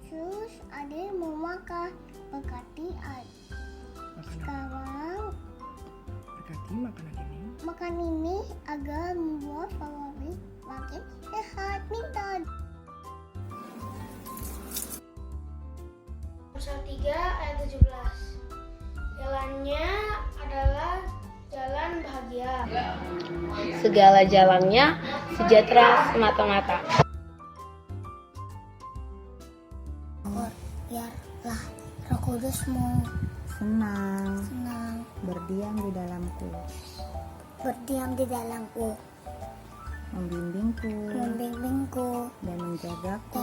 Terus adik mau makan. Berkati adik. Sekarang Berkati makanan ini. makan ini agar membuat Favorit makin sehat. Minta. Pasal 3 ayat 17. Jalannya adalah jalan bahagia. Segala jalannya sejahtera semata-mata. Biarlah Roh Kudusmu Senang senang berdiam di dalamku, berdiam di dalamku, membimbingku dan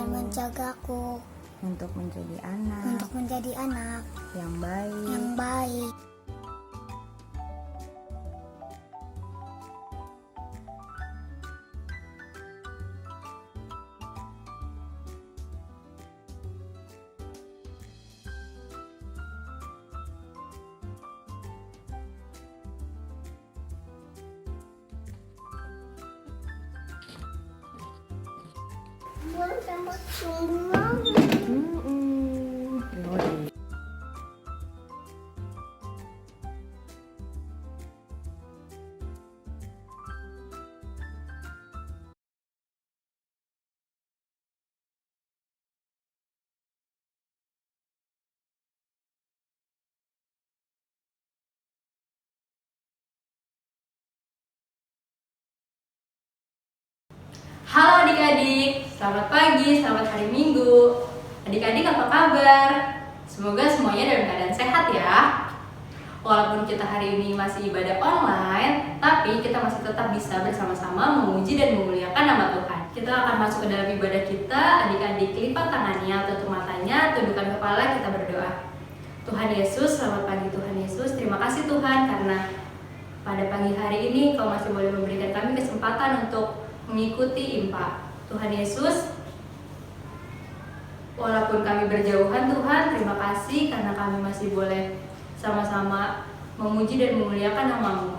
menjagaku untuk menjadi anak yang yang baik. baik. Buat tambah sungguh. Yaudah. Halo adik-adik, selamat pagi, selamat hari Minggu. Adik-adik apa kabar? Semoga semuanya dalam keadaan sehat ya. Walaupun kita hari ini masih ibadah online, tapi kita masih tetap bisa bersama-sama memuji dan memuliakan nama Tuhan. Kita akan masuk ke dalam ibadah kita. Adik-adik lipat tangannya, tutup matanya, tundukkan kepala, kita berdoa. Tuhan Yesus, selamat pagi Tuhan Yesus. Terima kasih Tuhan karena pada pagi hari ini Kau masih boleh memberikan kami kesempatan untuk mengikuti IMPA. Tuhan Yesus, walaupun kami berjauhan Tuhan, terima kasih karena kami masih boleh sama-sama memuji dan memuliakan nama-Mu.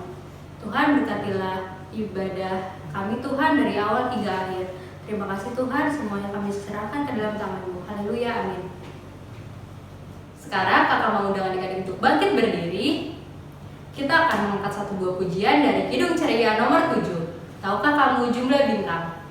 Tuhan, berkatilah ibadah kami Tuhan dari awal hingga akhir. Terima kasih Tuhan, semuanya kami serahkan ke dalam tangan-Mu. Haleluya, amin. Sekarang kakak mau undang adik-adik untuk bangkit berdiri. Kita akan mengangkat satu buah pujian dari Kidung Ceria nomor 7. Tahukah kamu jumlah bintang?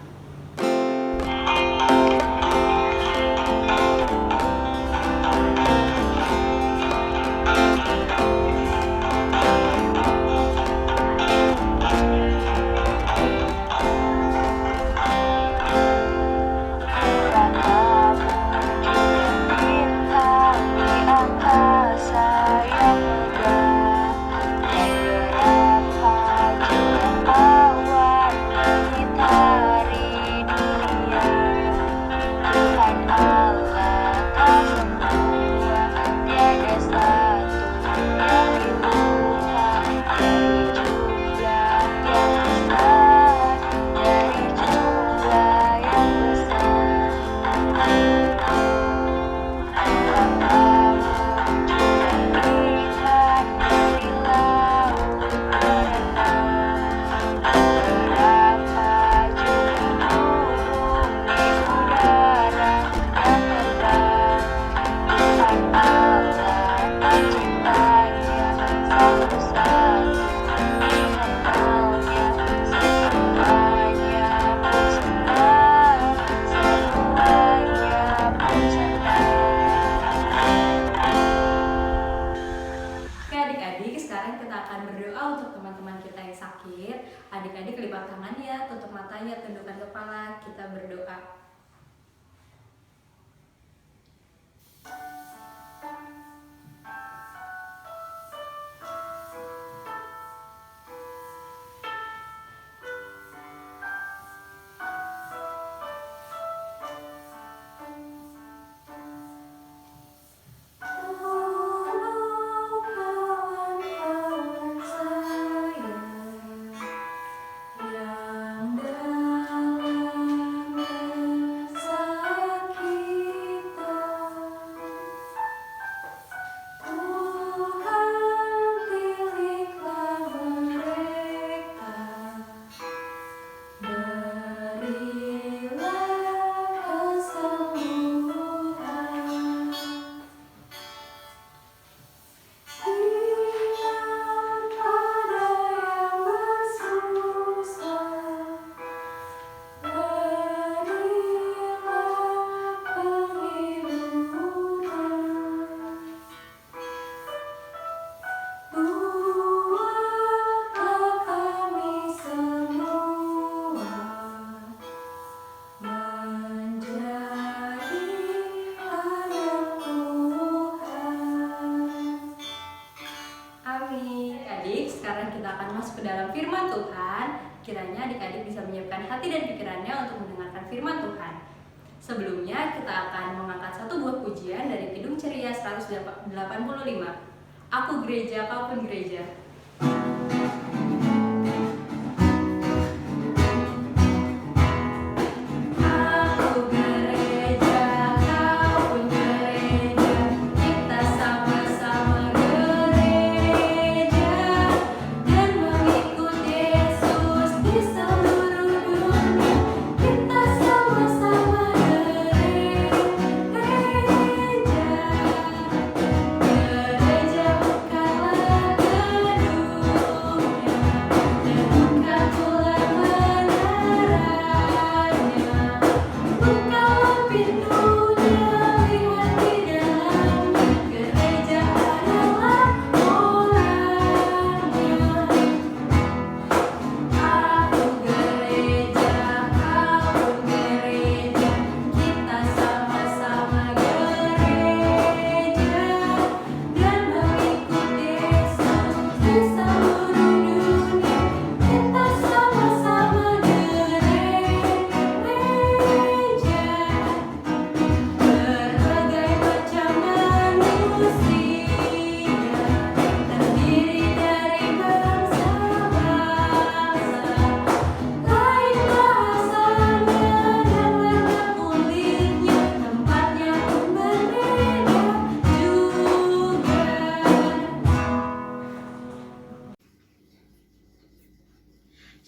Adik-adik lipat tangannya, tutup matanya, tundukkan kepala, kita berdoa. Yang dalam Tuhan, kiranya adik-adik bisa menyiapkan hati dan pikirannya untuk mendengarkan firman Tuhan. Sebelumnya, kita akan mengangkat satu buah pujian dari Kidung Ceria 185. Aku gereja, kau pun gereja.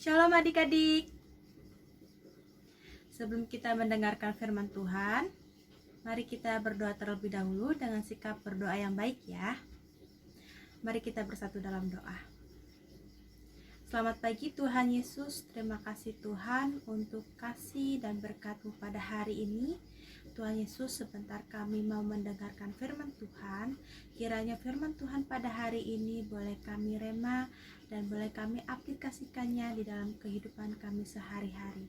Shalom adik-adik. Sebelum kita mendengarkan firman Tuhan, mari kita berdoa terlebih dahulu dengan sikap berdoa yang baik ya. Mari kita bersatu dalam doa. Selamat pagi Tuhan Yesus, terima kasih Tuhan untuk kasih dan berkat-Mu pada hari ini. Tuhan Yesus, sebentar kami mau mendengarkan firman Tuhan. Kiranya firman Tuhan pada hari ini boleh kami rema dan boleh kami aplikasikannya di dalam kehidupan kami sehari-hari.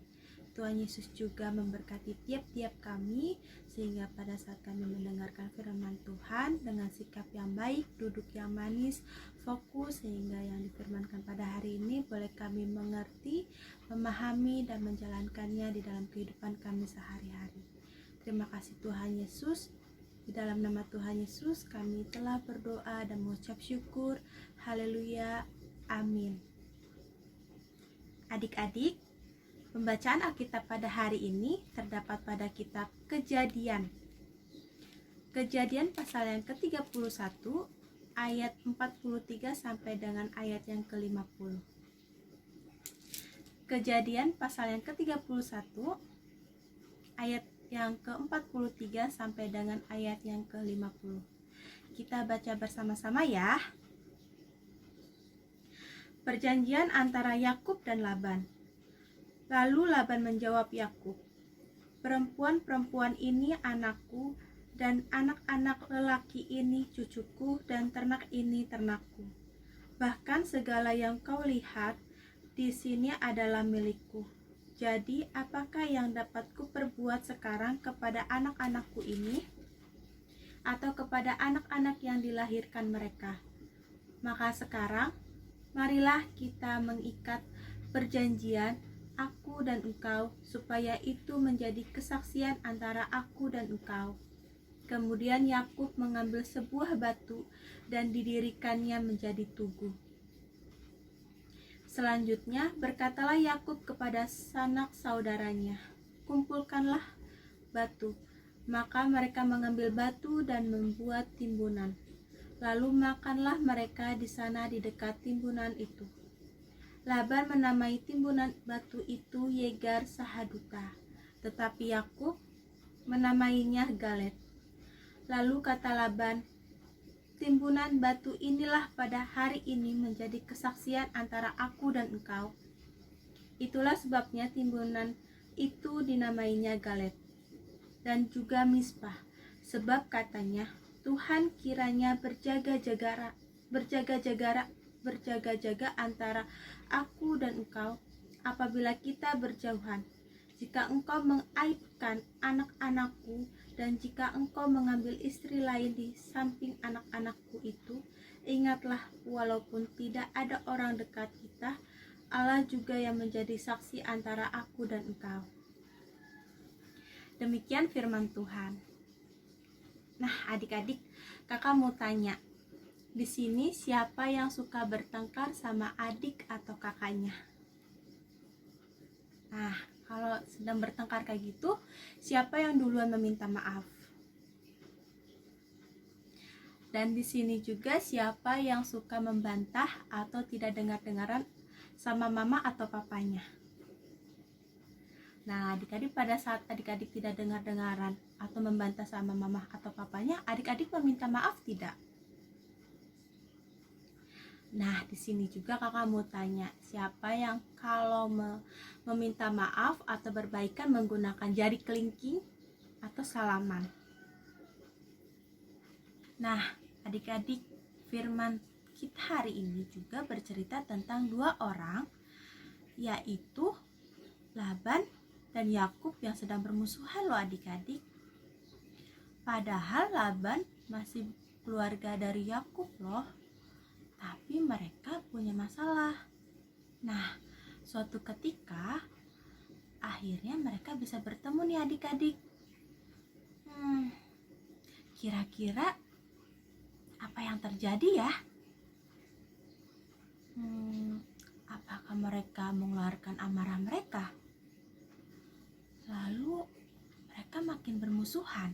Tuhan Yesus juga memberkati tiap-tiap kami, sehingga pada saat kami mendengarkan firman Tuhan dengan sikap yang baik, duduk yang manis, fokus, sehingga yang difirmankan pada hari ini boleh kami mengerti, memahami, dan menjalankannya di dalam kehidupan kami sehari-hari. Terima kasih Tuhan Yesus. Di dalam nama Tuhan Yesus kami telah berdoa dan mengucap syukur. Haleluya. Amin. Adik-adik, pembacaan Alkitab pada hari ini terdapat pada kitab Kejadian. Kejadian pasal yang ke-31 ayat 43 sampai dengan ayat yang ke-50. Kejadian pasal yang ke-31 ayat yang ke-43 sampai dengan ayat yang ke-50. Kita baca bersama-sama ya. Perjanjian antara Yakub dan Laban. Lalu Laban menjawab Yakub, "Perempuan-perempuan ini anakku, dan anak-anak lelaki ini cucuku, dan ternak ini ternakku. Bahkan segala yang kau lihat di sini adalah milikku. Jadi, apakah yang dapat kuperbuat sekarang kepada anak-anakku ini, atau kepada anak-anak yang dilahirkan mereka? Maka sekarang, marilah kita mengikat perjanjian, aku dan engkau, supaya itu menjadi kesaksian antara aku dan engkau." Kemudian Yakub mengambil sebuah batu dan didirikannya menjadi tugu. Selanjutnya berkatalah Yakub kepada sanak saudaranya, "Kumpulkanlah batu." Maka mereka mengambil batu dan membuat timbunan. Lalu makanlah mereka di sana di dekat timbunan itu. Laban menamai timbunan batu itu Yegar Sahaduta, tetapi Yakub menamainya Galet. Lalu kata Laban, "Timbunan batu inilah pada hari ini menjadi kesaksian antara aku dan engkau." Itulah sebabnya timbunan itu dinamainya Galet dan juga Mizpah, sebab katanya, "Tuhan kiranya berjaga-jaga antara aku dan engkau apabila kita berjauhan. Jika engkau mengaibkan anak-anakku, dan jika engkau mengambil istri lain di samping anak-anakku itu, ingatlah, walaupun tidak ada orang dekat kita, Allah juga yang menjadi saksi antara aku dan engkau. Demikian firman Tuhan. Nah, adik-adik, kakak mau tanya, di sini siapa yang suka bertengkar sama adik atau kakaknya? Nah, kalau sedang bertengkar kayak gitu, siapa yang duluan meminta maaf? Dan di sini juga siapa yang suka membantah atau tidak dengar-dengaran sama mama atau papanya? Nah, adik-adik, pada saat adik-adik tidak dengar-dengaran atau membantah sama mama atau papanya, adik-adik meminta maaf tidak? Nah, di sini juga kakak mau tanya, siapa yang kalau meminta maaf atau berbaikan menggunakan jari kelingking atau salaman? Nah, adik-adik, firman kita hari ini juga bercerita tentang dua orang, yaitu Laban dan Yakub yang sedang bermusuhan loh adik-adik. Padahal Laban masih keluarga dari Yakub loh, tapi mereka punya masalah. Nah, suatu ketika akhirnya mereka bisa bertemu nih adik-adik. Kira-kira apa yang terjadi ya? Apakah mereka mengeluarkan amarah mereka? Lalu mereka makin bermusuhan?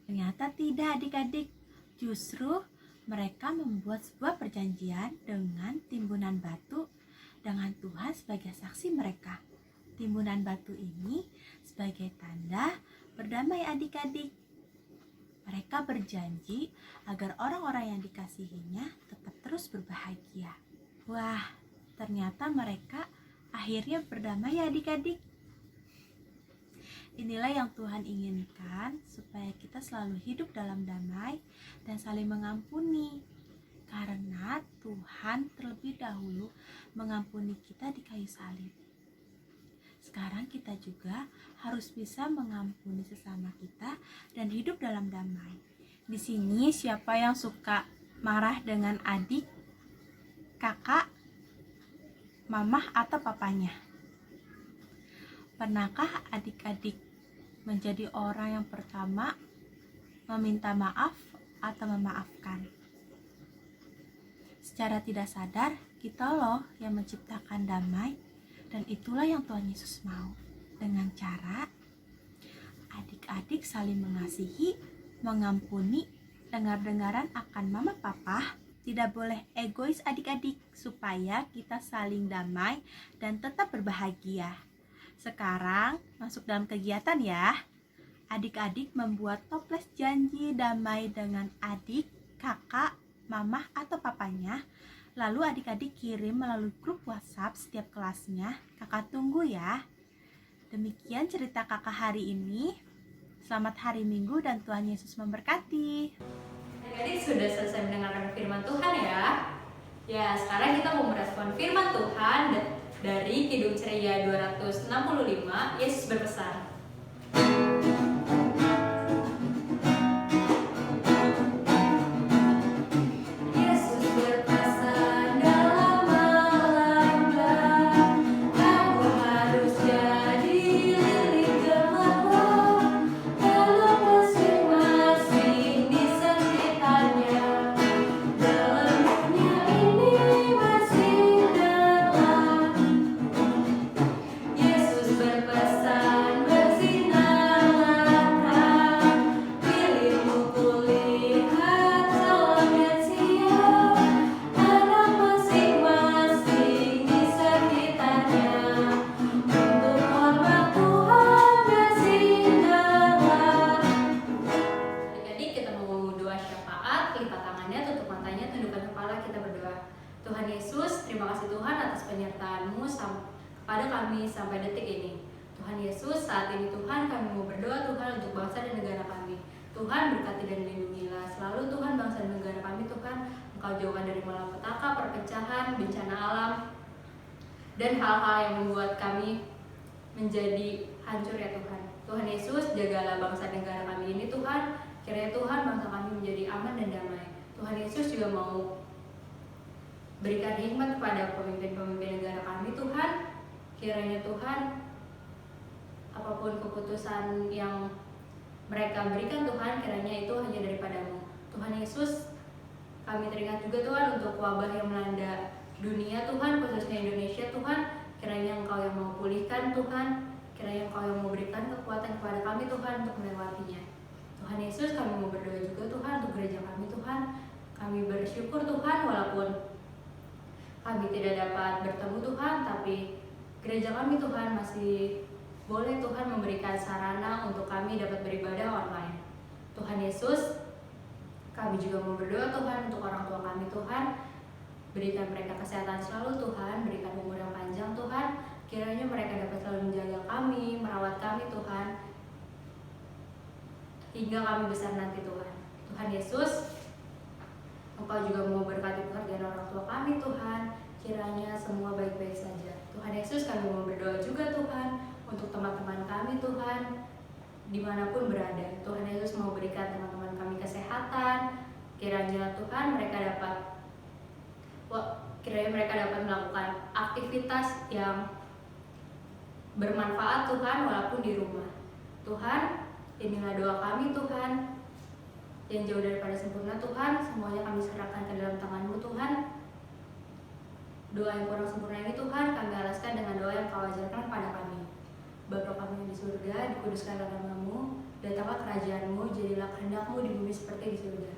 Ternyata tidak adik-adik. Justru mereka membuat sebuah perjanjian dengan timbunan batu dengan Tuhan sebagai saksi mereka. Timbunan batu ini sebagai tanda berdamai adik-adik. Mereka berjanji agar orang-orang yang dikasihinya tetap terus berbahagia. Wah, ternyata mereka akhirnya berdamai ya adik-adik. Inilah yang Tuhan inginkan, supaya kita selalu hidup dalam damai dan saling mengampuni. Karena Tuhan terlebih dahulu mengampuni kita di kayu salib. Sekarang kita juga harus bisa mengampuni sesama kita dan hidup dalam damai. Di sini siapa yang suka marah dengan adik, kakak, mamah atau papanya? Pernahkah adik-adik menjadi orang yang pertama meminta maaf atau memaafkan? Secara tidak sadar, kita loh yang menciptakan damai, dan itulah yang Tuhan Yesus mau. Dengan cara adik-adik saling mengasihi, mengampuni, dengar-dengaran akan mama papa. Tidak boleh egois adik-adik, supaya kita saling damai dan tetap berbahagia. Sekarang masuk dalam kegiatan ya. Adik-adik membuat toples janji damai dengan adik, kakak, mamah atau papanya. Lalu adik-adik kirim melalui grup WhatsApp setiap kelasnya. Kakak tunggu ya. Demikian cerita kakak hari ini. Selamat hari Minggu dan Tuhan Yesus memberkati. Adik-adik sudah selesai mendengarkan firman Tuhan ya. Ya, sekarang kita mau merespon firman Tuhan dari Kidung Ceria 265. Yesus berpesan. Tuhan Yesus, terima kasih Tuhan atas penyertaan-Mu kepada kami sampai detik ini. Tuhan Yesus, saat ini Tuhan kami mau berdoa Tuhan untuk bangsa dan negara kami. Tuhan berkati dan lindungilah selalu Tuhan bangsa dan negara kami Tuhan. Engkau jauhkan dari malapetaka, perpecahan, bencana alam, dan hal-hal yang membuat kami menjadi hancur ya Tuhan. Tuhan Yesus, jagalah bangsa dan negara kami ini Tuhan. Kiranya Tuhan bangsa kami menjadi aman dan damai. Tuhan Yesus juga mau Berikan hikmat kepada pemimpin-pemimpin negara kami Tuhan. Kiranya Tuhan, apapun keputusan yang mereka berikan Tuhan, kiranya itu hanya daripada-Mu. Tuhan Yesus, kami teringat juga Tuhan untuk wabah yang melanda dunia Tuhan, khususnya Indonesia Tuhan. Kiranya Engkau yang mau pulihkan Tuhan, kiranya Engkau yang mau berikan kekuatan kepada kami Tuhan untuk melewatinya. Tuhan Yesus, kami mau berdoa juga Tuhan untuk gereja kami Tuhan. Kami bersyukur Tuhan walaupun kami tidak dapat bertemu Tuhan, tapi gereja kami Tuhan masih boleh Tuhan memberikan sarana untuk kami dapat beribadah online. Tuhan Yesus, kami juga mau berdoa Tuhan untuk orang tua kami Tuhan. Berikan mereka kesehatan selalu Tuhan, berikan umur yang panjang Tuhan. Kiranya mereka dapat selalu menjaga kami, merawat kami Tuhan, hingga kami besar nanti Tuhan. Tuhan Yesus, Engkau juga mau berkati pekerjaan orang tua kami Tuhan. Kiranya semua baik-baik saja. Tuhan Yesus, kami mau berdoa juga Tuhan untuk teman-teman kami Tuhan, dimanapun berada. Tuhan Yesus mau berikan teman-teman kami kesehatan. Kiranya Tuhan mereka dapat melakukan aktivitas yang bermanfaat Tuhan walaupun di rumah. Tuhan, inilah doa kami Tuhan, yang jauh daripada sempurna Tuhan. Semuanya kami serahkan ke dalam tangan-Mu Tuhan. Doa yang kurang sempurna ini Tuhan, kami alaskan dengan doa yang Kau ajarkan pada kami. Bapa kami yang di surga, dikuduskanlah nama-Mu, datanglah kerajaan-Mu, jadilah kehendak-Mu di bumi seperti di surga.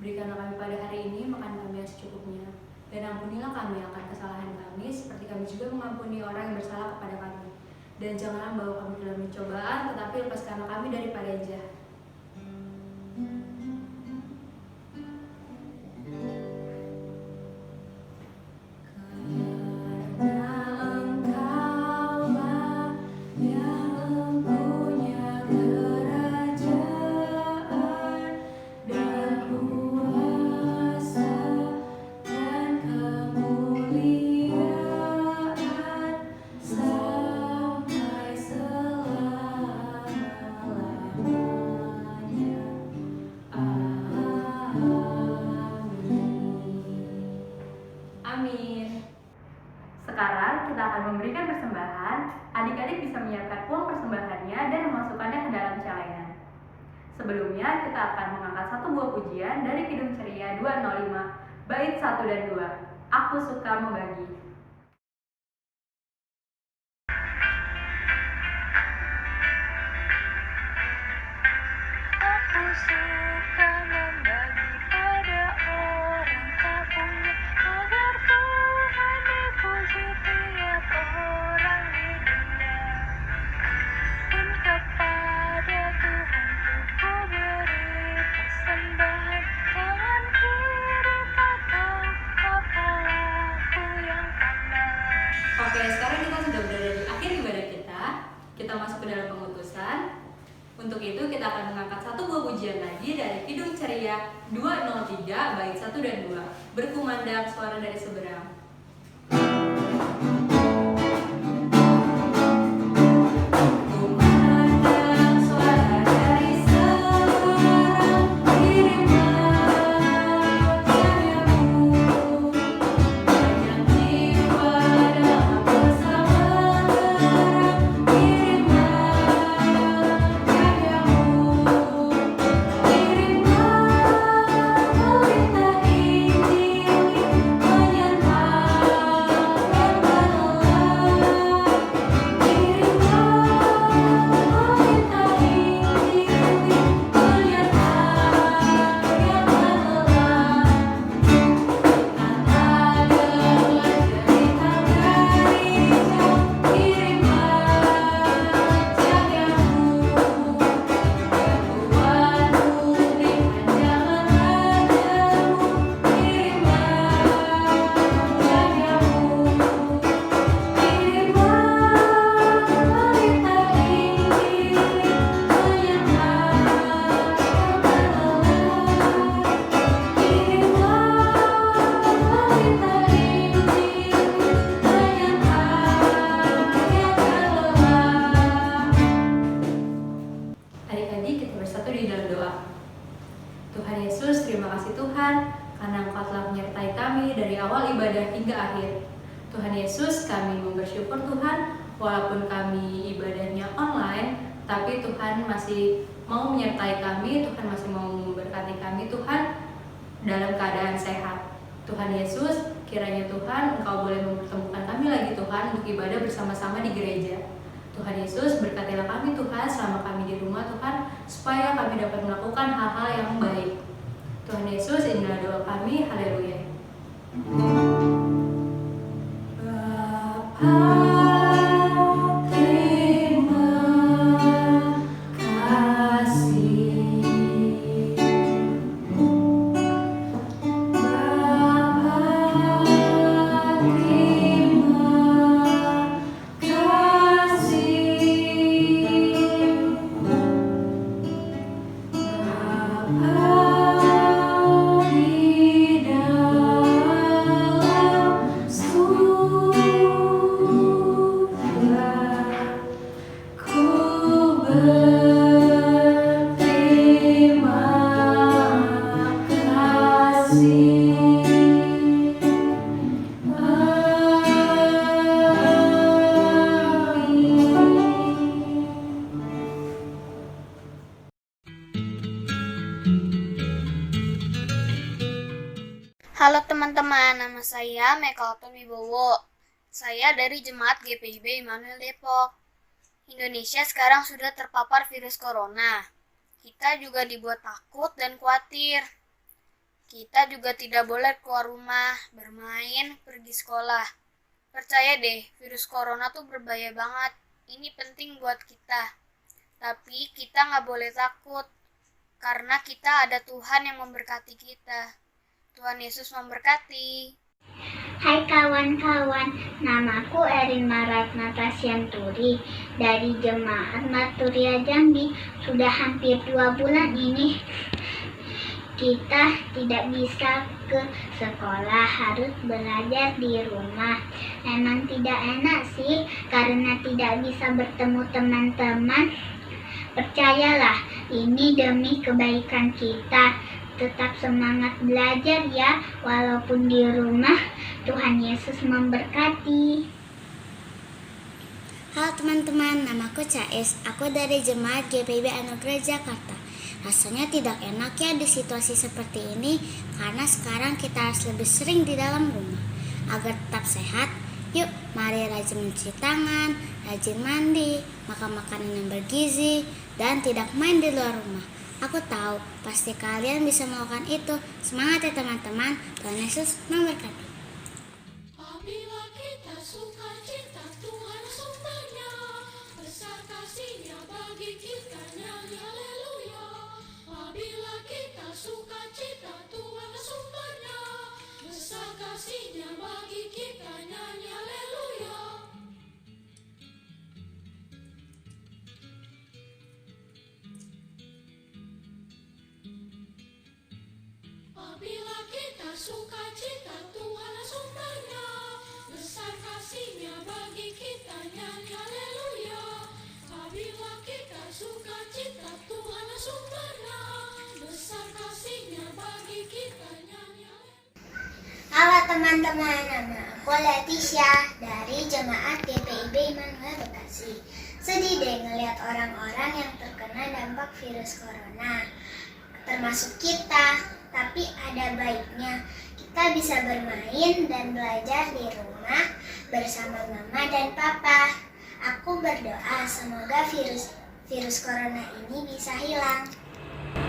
Berikanlah kami pada hari ini makan kami yang secukupnya, dan ampunilah kami akan kesalahan kami, seperti kami juga mengampuni orang yang bersalah kepada kami. Dan janganlah bawa kami dalam pencobaan, tetapi lepaskanlah kami daripada yang jahat. Amin. Sekarang kita akan memberikan persembahan. Adik-adik bisa menyiapkan uang persembahannya dan memasukkannya ke dalam celengan. Sebelumnya kita akan mengangkat satu buah pujian dari Kidung Ceria 205, bait 1 dan 2. Aku suka membagi. Aku suka membagi pada orang tak punya, agar Tuhan dipuji tiap orang di dunia. Dan kepada Tuhan ku beri persembahan, tangan kiri tak tahu kepalaku yang kanan. Oke, sekarang kita sudah berada di akhir ibadah kita. Kita masuk ke dalam pengutusan. Untuk itu kita akan mengangkat satu buah pujian lagi dari Kidung Ceria 203 bait 1 dan 2. Berkumandang suara dari seberang. Kumandang suara dari seberang, kirimlah karyamu, banyak jiwa dalam bersama terang, kirimlah karyamu, kirimlah berita Injil, menyatakan hingga akhir. Tuhan Yesus, kami mau bersyukur Tuhan, walaupun kami ibadahnya online, tapi Tuhan masih mau menyertai kami, Tuhan masih mau memberkati kami, Tuhan, dalam keadaan sehat. Tuhan Yesus, kiranya Tuhan Engkau boleh mempertemukan kami lagi Tuhan untuk ibadah bersama-sama di gereja. Tuhan Yesus, berkatilah kami Tuhan selama kami di rumah Tuhan, supaya kami dapat melakukan hal-hal yang baik. Tuhan Yesus, inilah doa kami. Haleluya. Halo teman-teman, nama saya Mekalton Wibowo. Saya dari Jemaat GPIB Immanuel Depok. Indonesia sekarang sudah terpapar virus corona. Kita juga dibuat takut dan khawatir. Kita juga tidak boleh keluar rumah, bermain, pergi sekolah. Percaya deh, virus corona tuh berbahaya banget. Ini penting buat kita. Tapi kita nggak boleh takut, karena kita ada Tuhan yang memberkati kita. Tuhan Yesus memberkati. Hai kawan-kawan, namaku Erin Maratnata Sianturi dari Jemaat Maturia Jambi. Sudah hampir 2 bulan ini kita tidak bisa ke sekolah, harus belajar di rumah. Emang tidak enak sih, karena tidak bisa bertemu teman-teman. Percayalah, ini demi kebaikan kita. Tetap semangat belajar ya, walaupun di rumah. Tuhan Yesus memberkati. Halo teman-teman, namaku Cais. Aku dari Jemaat GPIB Anugerah Jakarta. Rasanya tidak enak ya di situasi seperti ini, karena sekarang kita harus lebih sering di dalam rumah. Agar tetap sehat, yuk mari rajin mencuci tangan, rajin mandi, makan makanan yang bergizi, dan tidak main di luar rumah. Aku tahu, pasti kalian bisa melakukan itu. Semangat ya teman-teman, Tuhan Yesus memberkati. Apabila kita suka cita, Tuhan sumbernya, besar kasih-Nya bagi kita, nyanyi haleluya. Apabila kita suka cita, Tuhan sumbernya, besar kasih-Nya bagi kita, nyanyi haleluya. Apabila kita suka cita, Tuhan sumbernya, besar kasih-Nya bagi kita, nyanyi haleluya. Apabila kita suka cita, Tuhan sumbernya, besar kasih-Nya bagi kita, nyanyi haleluya. Halo teman-teman, nama aku Leticia dari Jemaat GPIB Immanuel Bekasi. Sedih deh ngelihat orang-orang yang terkena dampak virus corona, termasuk kita. Tapi ada baiknya, kita bisa bermain dan belajar di rumah bersama mama dan papa. Aku berdoa semoga virus corona ini bisa hilang.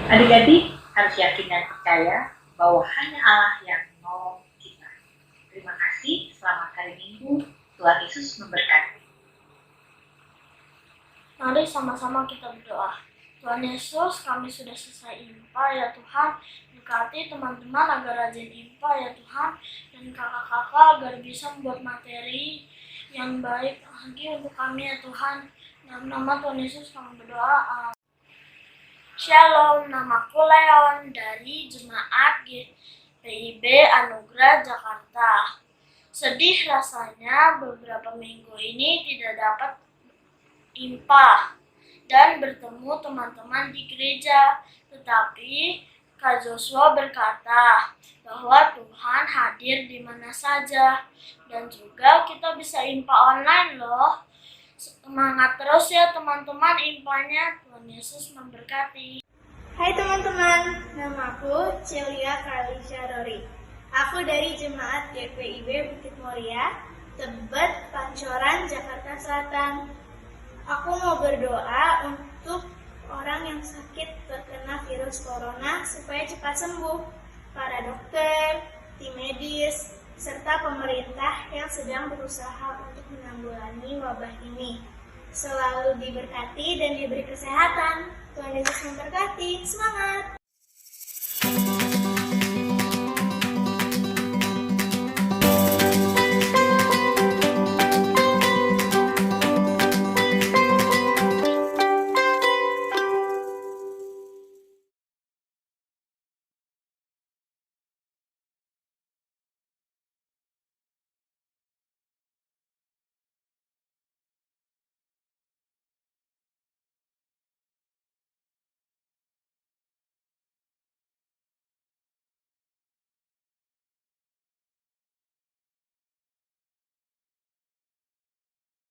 Adik-adik harus yakin dan percaya bahwa hanya Allah yang menolong kita. Terima kasih, selamat hari Minggu, Tuhan Yesus memberkati. Mari sama-sama kita berdoa. Tuhan Yesus, kami sudah selesai IMPA ya Tuhan. Berkati teman-teman agar rajin IMPA ya Tuhan. Dan kakak-kakak agar bisa membuat materi yang baik lagi untuk kami ya Tuhan. Dalam nama Tuhan Yesus kami berdoa. Shalom, namaku Leon dari Jemaat GPIB Anugerah Jakarta. Sedih rasanya beberapa minggu ini tidak dapat IMPA dan bertemu teman-teman di gereja. Tetapi Kak Joshua berkata bahwa Tuhan hadir di mana saja. Dan juga kita bisa IMPA online loh. Semangat terus ya teman-teman IMPA-nya. Tuhan Yesus memberkati. Hai teman-teman, namaku Celia Kalisha Rori. Aku dari Jemaat GPIB Bukit Muria, Tebet, Pancoran, Jakarta Selatan. Aku mau berdoa untuk orang yang sakit terkena virus corona supaya cepat sembuh. Para dokter, tim medis, serta pemerintah yang sedang berusaha untuk menanggulangi wabah ini. Selalu diberkati dan diberi kesehatan. Tuhan Yesus memberkati. Semangat!